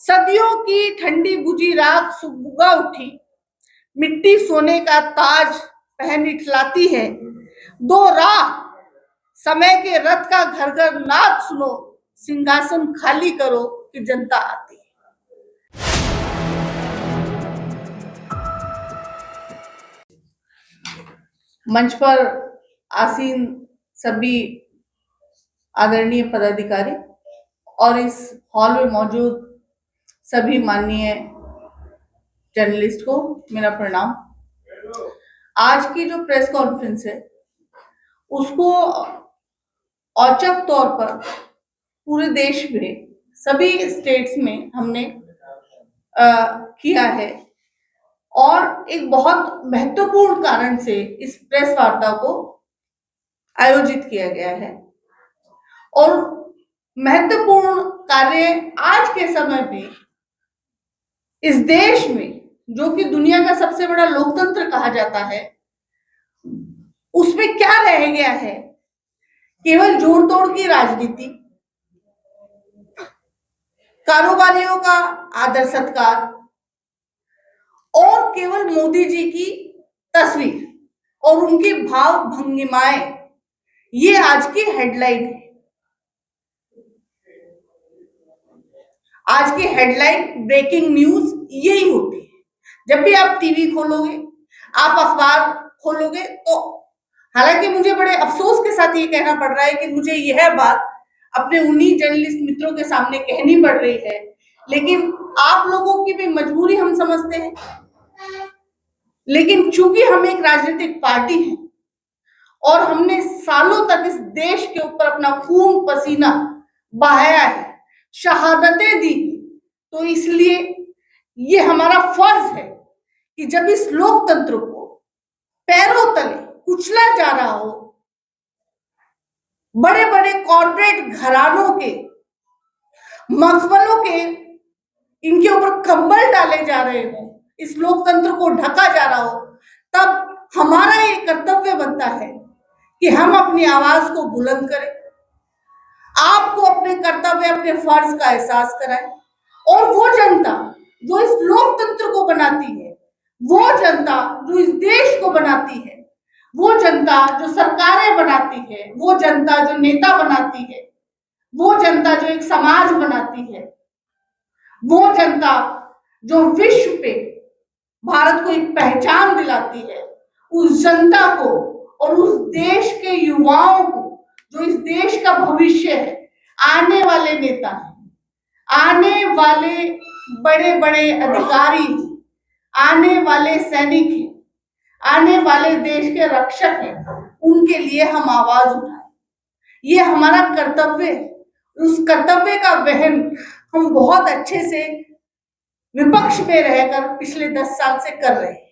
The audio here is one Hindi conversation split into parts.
सदियों की ठंडी बुझी राख सुबह उठी, मिट्टी सोने का ताज पहन इठलाती है। दो राह समय के रथ का घर घर नाद सुनो, सिंहासन खाली करो कि जनता आती है। मंच पर आसीन सभी आदरणीय पदाधिकारी और इस हॉल में मौजूद सभी माननीय जर्नलिस्ट को मेरा प्रणाम। आज की जो प्रेस कॉन्फ्रेंस है उसको औचक तौर पर पूरे देश में सभी स्टेट्स में हमने किया है और एक बहुत महत्वपूर्ण कारण से इस प्रेस वार्ता को आयोजित किया गया है। और महत्वपूर्ण कार्य आज के समय में इस देश में, जो कि दुनिया का सबसे बड़ा लोकतंत्र कहा जाता है, उसमें क्या रह गया है? केवल जोड़ तोड़ की राजनीति, कारोबारियों का आदर सत्कार और केवल मोदी जी की तस्वीर और उनकी भाव भंगिमाएं, ये आज की हेडलाइन है। आज की हेडलाइन ब्रेकिंग न्यूज यही होती है। जब भी आप टीवी खोलोगे, आप अखबार खोलोगे, तो हालांकि मुझे बड़े अफसोस के साथ ये कहना पड़ रहा है कि मुझे यह बात अपने उन्हीं जर्नलिस्ट मित्रों के सामने कहनी पड़ रही है, लेकिन आप लोगों की भी मजबूरी हम समझते हैं। लेकिन चूंकि हम एक राजनीतिक पार्टी हैं और हमने सालों तक इस देश के ऊपर अपना खून पसीना बहाया है, शहादतें दी, तो इसलिए ये हमारा फर्ज है कि जब इस लोकतंत्र को पैरों तले कुचला जा रहा हो, बड़े बड़े कॉर्पोरेट घरानों के मखमलों के इनके ऊपर कंबल डाले जा रहे हो, इस लोकतंत्र को ढका जा रहा हो, तब हमारा ये कर्तव्य बनता है कि हम अपनी आवाज को बुलंद करें, आपको अपने कर्तव्य, अपने फर्ज का एहसास कराएं। और वो जनता जो इस लोकतंत्र को बनाती है, वो जनता जो इस देश को बनाती है, वो जनता जो सरकारें बनाती है, वो जनता जो नेता बनाती है, वो जनता जो एक समाज बनाती है, वो जनता जो विश्व पे भारत को एक पहचान दिलाती है, उस जनता को और उस देश के युवाओं को, जो इस देश का भविष्य है, आने वाले नेता हैं, आने वाले बड़े बड़े अधिकारी, आने वाले सैनिक हैं, आने वाले देश के रक्षक हैं, उनके लिए हम आवाज उठाएं। ये हमारा कर्तव्य है। उस कर्तव्य का वहन हम बहुत अच्छे से विपक्ष में रहकर पिछले 10 साल से कर रहे हैं।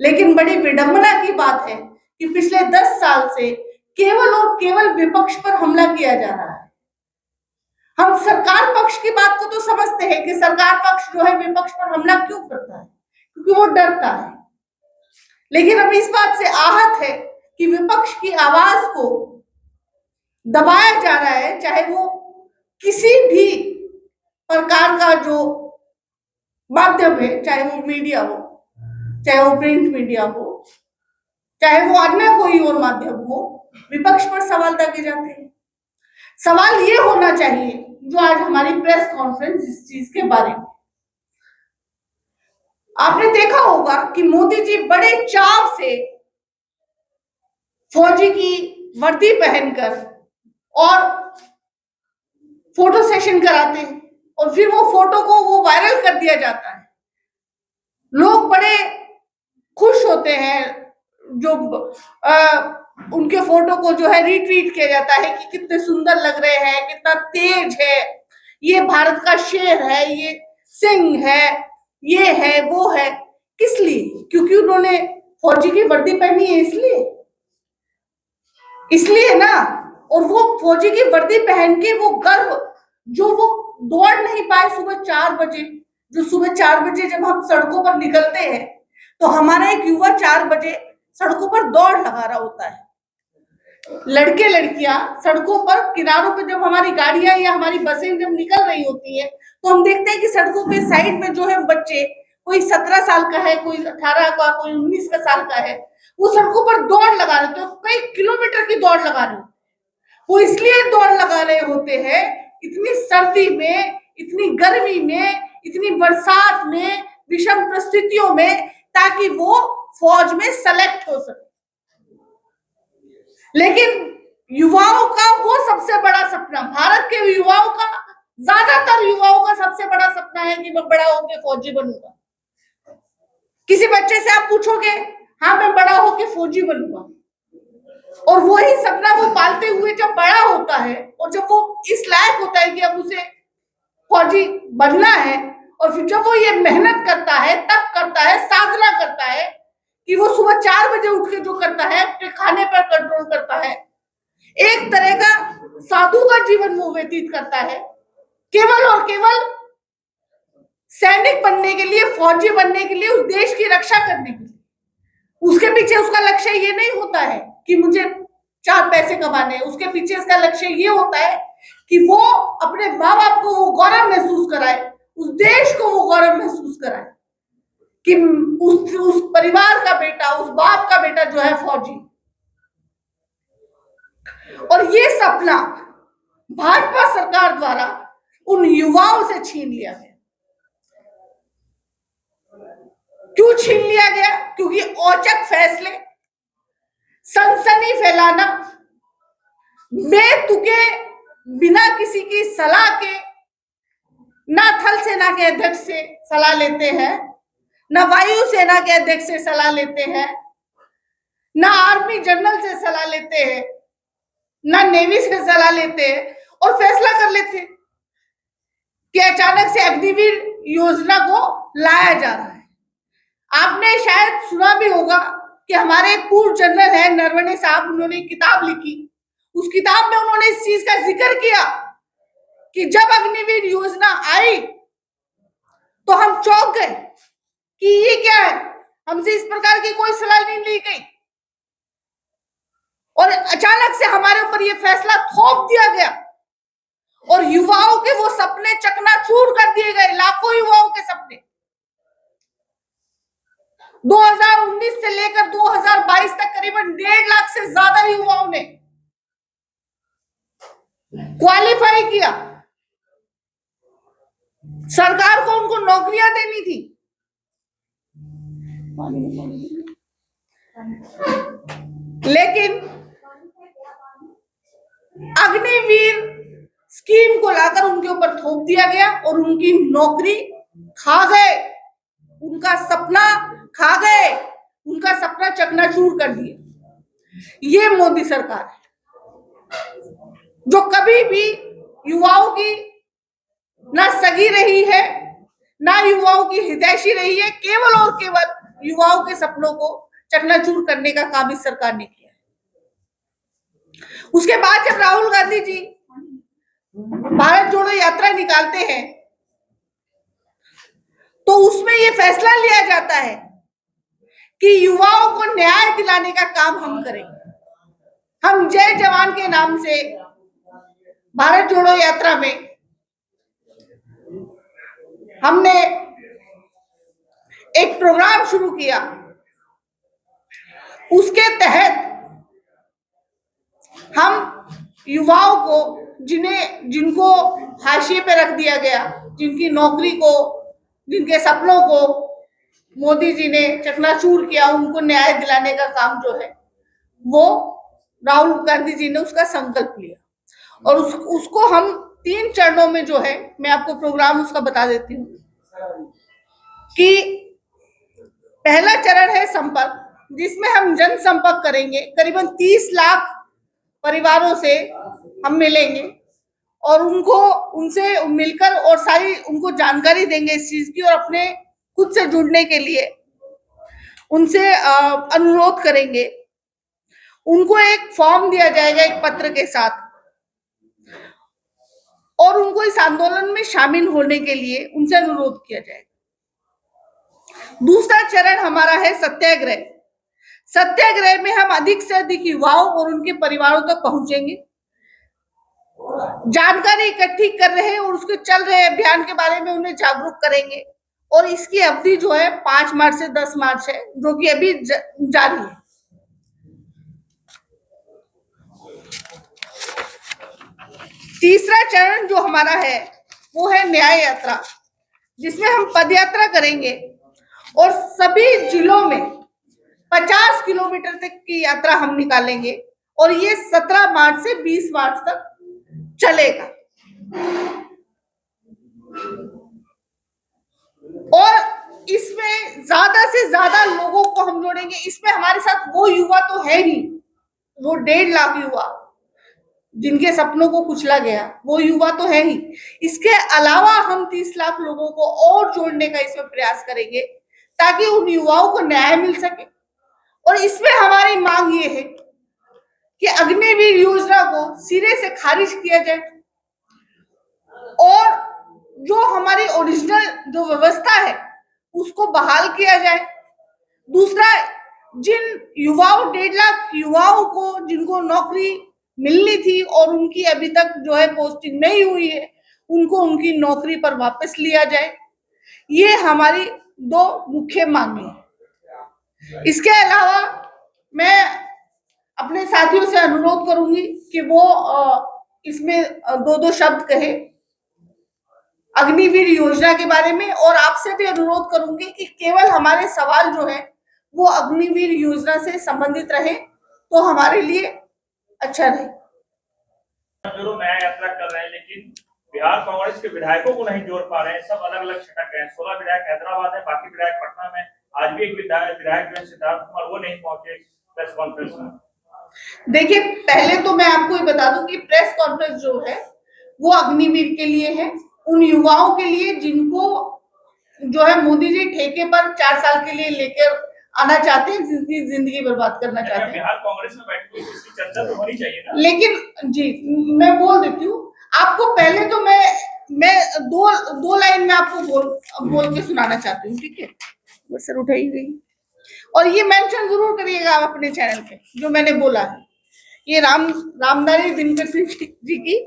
लेकिन बड़ी विडंबना की बात है कि पिछले 10 साल से केवल और केवल विपक्ष पर हमला किया जा रहा है। हम सरकार पक्ष की बात को तो समझते हैं कि सरकार पक्ष जो है विपक्ष पर हमला क्यों करता है, क्योंकि वो डरता है। लेकिन हम इस बात से आहत है कि विपक्ष की आवाज को दबाया जा रहा है, चाहे वो किसी भी प्रकार का जो माध्यम है, चाहे वो मीडिया हो, चाहे वो प्रिंट मीडिया हो, चाहे वो अन्य कोई और माध्यम हो, विपक्ष पर सवाल दागे जाते हैं। सवाल ये होना चाहिए जो आज हमारी प्रेस कॉन्फ्रेंस इस चीज के बारे में। आपने देखा होगा कि मोदी जी बड़े चाव से फौजी की वर्दी पहनकर और फोटो सेशन कराते हैं और फिर वो फोटो को वो वायरल कर दिया जाता है। लोग बड़े खुश होते हैं, जो उनके फोटो को जो है रीट्वीट किया जाता है कि कितने सुंदर लग रहे हैं, कितना तेज है, ये भारत का शेर है, ये सिंह है, ये है, वो है। किस लिए? क्योंकि उन्होंने फौजी की वर्दी पहनी है, इसलिए ना। और वो फौजी की वर्दी पहन के वो गर्व, जो वो दौड़ नहीं पाए सुबह 4 बजे, जो सुबह 4 बजे जब हम सड़कों पर निकलते हैं तो हमारा एक युवा 4 बजे सड़कों पर दौड़ लगा रहा होता है। लड़के लड़कियां सड़कों पर किनारों पर जब हमारी गाड़ियां या हमारी बसें जब निकल रही होती है तो हम देखते हैं कि सड़कों पे साइड में जो है बच्चे, कोई 17 साल का है, कोई 18 का, कोई 19 का साल का है, वो सड़कों पर दौड़ लगा रहे होते हैं, कई किलोमीटर की दौड़ लगा रहे होते हैं। वो इसलिए दौड़ लगा रहे होते हैं, इतनी सर्दी में, इतनी गर्मी में, इतनी बरसात में, विषम परिस्थितियों में, ताकि वो फौज में सेलेक्ट हो सके। लेकिन युवाओं का वो सबसे बड़ा सपना, भारत के युवाओं का, ज्यादातर युवाओं का सबसे बड़ा सपना है कि मैं बड़ा होकर फौजी बनूंगा। किसी बच्चे से आप पूछोगे, हाँ मैं बड़ा होकर फौजी बनूंगा, और वही सपना वो पालते हुए जब बड़ा होता है और जब वो इस लायक होता है कि अब उसे फौजी बनना है, और फिर जब वो ये मेहनत करता है, तब करता है, साधना करता है कि वो सुबह 4 बजे उठ के जो करता है, अपने खाने पर कंट्रोल करता है, एक तरह का साधु का जीवन वो व्यतीत करता है, केवल और केवल सैनिक बनने के लिए, फौजी बनने के लिए, उस देश की रक्षा करने के लिए। उसके पीछे उसका लक्ष्य ये नहीं होता है कि मुझे 4 पैसे कमाने हैं, उसके पीछे इसका लक्ष्य ये होता है कि वो अपने माँ बाप को वो गौरव महसूस कराए, उस देश को वो गौरव महसूस कराए कि उस परिवार का बेटा, उस बाप का बेटा जो है फौजी। और ये सपना भाजपा सरकार द्वारा उन युवाओं से छीन लिया गया। क्यों छीन लिया गया? क्योंकि औचक फैसले, सनसनी फैलाना, बेतुके, बिना किसी की सलाह के, ना थल सेना के अध्यक्ष से सलाह लेते हैं, ना वायु सेना के अध्यक्ष से सलाह लेते हैं, ना आर्मी जनरल से सलाह लेते हैं, ना नेवी से सलाह लेते हैं, और फैसला कर लेते हैं कि अचानक से अग्निवीर योजना को लाया जा रहा है। आपने शायद सुना भी होगा कि हमारे पूर्व जनरल है नरवणे साहब, उन्होंने एक किताब लिखी, उस किताब में उन्होंने इस चीज का जिक्र किया कि जब अग्निवीर योजना आई तो हम चौंक गए कि ये क्या है, हमसे इस प्रकार की कोई सलाह नहीं ली गई, और अचानक से हमारे ऊपर ये फैसला थोप दिया गया, और युवाओं के वो सपने चकनाचूर कर दिए गए, लाखों युवाओं के सपने। 2019 से लेकर 2022 तक करीबन 1.5 लाख से ज्यादा युवाओं ने क्वालिफाई किया। सरकार को उनको नौकरियां देनी थी, लेकिन अग्निवीर स्कीम को लाकर उनके ऊपर थोप दिया गया और उनकी नौकरी खा गए, उनका सपना खा गए, उनका सपना चकनाचूर कर दिया। ये मोदी सरकार है जो कभी भी युवाओं की ना सगी रही है, ना युवाओं की हितैषी रही है, केवल और केवल युवाओं के सपनों को चकनाचूर करने का काम इस सरकार ने किया। उसके बाद जब राहुल गांधी जी भारत जोड़ो यात्रा निकालते हैं तो उसमें यह फैसला लिया जाता है कि युवाओं को न्याय दिलाने का काम हम करेंगे। हम जय जवान के नाम से भारत जोड़ो यात्रा में हमने एक प्रोग्राम शुरू किया, उसके तहत हम युवाओं को, जिनको हाशिए पे रख दिया गया, जिनकी नौकरी को, जिनके सपनों को मोदी जी ने चकनाचूर किया, उनको न्याय दिलाने का काम जो है वो राहुल गांधी जी ने उसका संकल्प लिया। और उसको हम 3 चरणों में जो है, मैं आपको प्रोग्राम उसका बता देती हूँ कि पहला चरण है संपर्क, जिसमें हम जनसंपर्क करेंगे, करीबन 30 लाख परिवारों से हम मिलेंगे और उनसे मिलकर और सारी उनको जानकारी देंगे इस चीज की, और अपने खुद से जुड़ने के लिए उनसे अनुरोध करेंगे। उनको एक फॉर्म दिया जाएगा एक पत्र के साथ, और उनको इस आंदोलन में शामिल होने के लिए उनसे अनुरोध किया जाएगा। दूसरा चरण हमारा है सत्याग्रह। सत्याग्रह में हम अधिक से अधिक युवाओं और उनके परिवारों तक पहुंचेंगे, जानकारी इकट्ठी कर रहे हैं और उसके चल रहे अभियान के बारे में उन्हें जागरूक करेंगे। और इसकी अवधि जो है 5 मार्च से 10 मार्च है, जो कि अभी जारी है। तीसरा चरण जो हमारा है वो है न्याय यात्रा, जिसमें हम पद यात्रा करेंगे और सभी जिलों में 50 किलोमीटर तक की यात्रा हम निकालेंगे और ये 17 मार्च से 20 मार्च तक चलेगा। और इसमें ज्यादा से ज्यादा लोगों को हम जोड़ेंगे। इसमें हमारे साथ वो युवा तो है ही, वो 1.5 लाख युवा जिनके सपनों को कुचला गया, वो युवा तो है ही। इसके अलावा हम 30 लाख लोगों को और जोड़ने का इसमें प्रयास करेंगे ताकि उन युवाओं को न्याय मिल सके। और इसमें हमारी मांग ये है कि अग्निवीर योजना को सिरे से खारिज किया जाए और जो हमारी ओरिजिनल जो व्यवस्था है उसको बहाल किया जाए। दूसरा, जिन युवाओं 1.5 लाख युवाओं को जिनको नौकरी मिलनी थी और उनकी अभी तक जो है पोस्टिंग नहीं हुई है, उनको उनकी नौकरी पर वापस लिया जाए। ये हमारी 2 मुख्य मांगे हैं। इसके अलावा मैं अपने साथियों से अनुरोध करूंगी कि वो इसमें 2-2 शब्द कहे अग्निवीर योजना के बारे में, और आपसे भी अनुरोध करूंगी कि केवल हमारे सवाल जो है वो अग्निवीर योजना से संबंधित रहे तो हमारे लिए अच्छा रहे। जो नया यात्रा कर रहे हैं, लेकिन बिहार कांग्रेस के विधायकों को नहीं जोड़ पा रहे हैं। सब अलग अलग छटक गए हैं। 16 विधायक हैदराबाद है, बाकी विधायक पटना में। आज भी एक विधायक जो सिद्धार्थ कुमार, वो नहीं पहुंचे प्रेस कॉन्फ्रेंस में। देखिए, पहले तो मैं आपको ये बता दूं कि प्रेस कॉन्फ्रेंस जो है वो अग्निवीर के लिए है, उन युवाओं के लिए जिनको जो है मोदी जी ठेके पर 4 साल के लिए लेकर आना चाहते हैं, जिनकी जिंदगी बर्बाद करना चाहते हैं। बिहार कांग्रेस में बैठ के इसकी चर्चा तो होनी चाहिए ना। लेकिन जी, मैं बोल देती हूँ आपको। पहले तो मैं दो लाइन में आपको बोल के सुनाना चाहती हूँ, ठीक है? बस सर उठाई गई। और ये मेंशन जरूर करिएगा आप अपने चैनल पे जो मैंने बोला है। ये रामधारी दिनकर सिंह जी की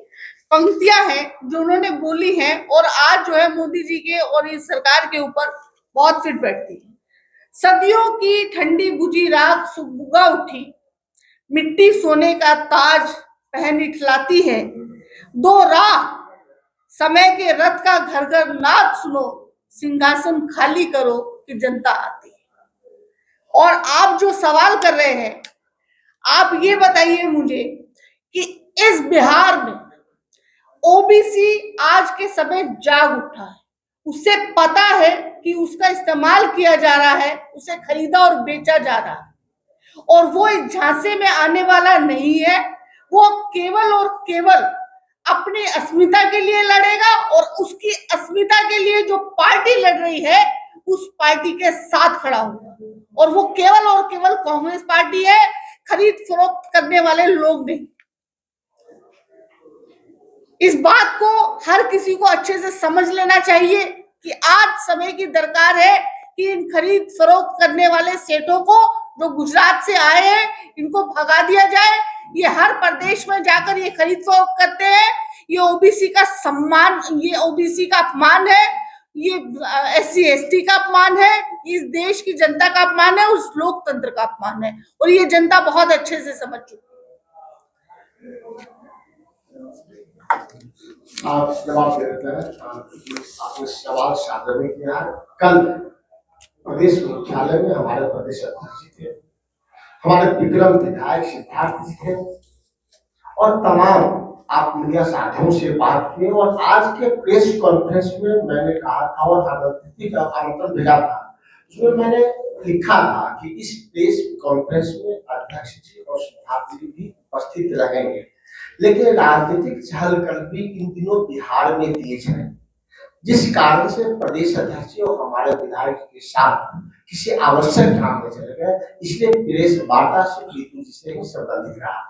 पंक्तियां हैं जो उन्होंने बोली हैं और आज जो है मोदी जी के और इस सरकार के ऊपर बहुत फिट बैठती है। सदियों की ठंडी बुझी राख सुबह उठी, मिट्टी सोने का ताज पहन इठलाती है। 2 राह समय के रथ का घर घर नाद सुनो, सिंहासन खाली करो कि जनता आती है। और आप जो सवाल कर रहे हैं, आप ये बताइए मुझे कि इस बिहार में ओबीसी आज के समय जाग उठा है, उसे पता है कि उसका इस्तेमाल किया जा रहा है, उसे खरीदा और बेचा जा रहा है, और वो इस झांसे में आने वाला नहीं है। वो केवल और केवल अपनी अस्मिता के लिए लड़ेगा और उसकी अस्मिता के लिए जो पार्टी लड़ रही है उस पार्टी के साथ खड़ा होगा। और वो केवल और केवल कांग्रेस पार्टी है, खरीद फरोख्त करने वाले लोग नहीं। इस बात को हर किसी को अच्छे से समझ लेना चाहिए कि आज समय की दरकार है कि इन खरीद फरोख्त करने वाले सेठों को जो गुजरात से आए हैं, इनको भगा दिया जाए। ये हर प्रदेश में जाकर ये खरीद फरोख्त करते हैं। ये ओबीसी का सम्मान, ये ओबीसी का अपमान है, ये SC ST का अपमान है, इस देश की जनता का अपमान है, उस लोकतंत्र का अपमान है, और ये जनता बहुत अच्छे से समझ चुकी है। आप जवाब दे देते हैं। आपने सवाल सामने किया है। कल प्रदेश मुख्यालय में हमारे प्रदेश अध्यक्ष जी थे, हमारे विक्रम विधायक सिद्धार्थ जी थे, और तमाम आप मीडिया साथियों से बात की। और आज के प्रेस कॉन्फ्रेंस में मैंने कहा था और अतिथि का आमंत्रण भेजा था, उसमें मैंने लिखा था कि इस प्रेस कॉन्फ्रेंस में अध्यक्ष जी और सिद्धार्थ जी भी उपस्थित रहेंगे। लेकिन राजनीतिक चहलकदमी इन दिनों बिहार में तेज है, जिस कारण से प्रदेश अध्यक्ष और हमारे विधायक के साथ किसी आवश्यक काम में चले गए, इसलिए प्रेस वार्ता से ऋतु जी से ही संबंधित रहा।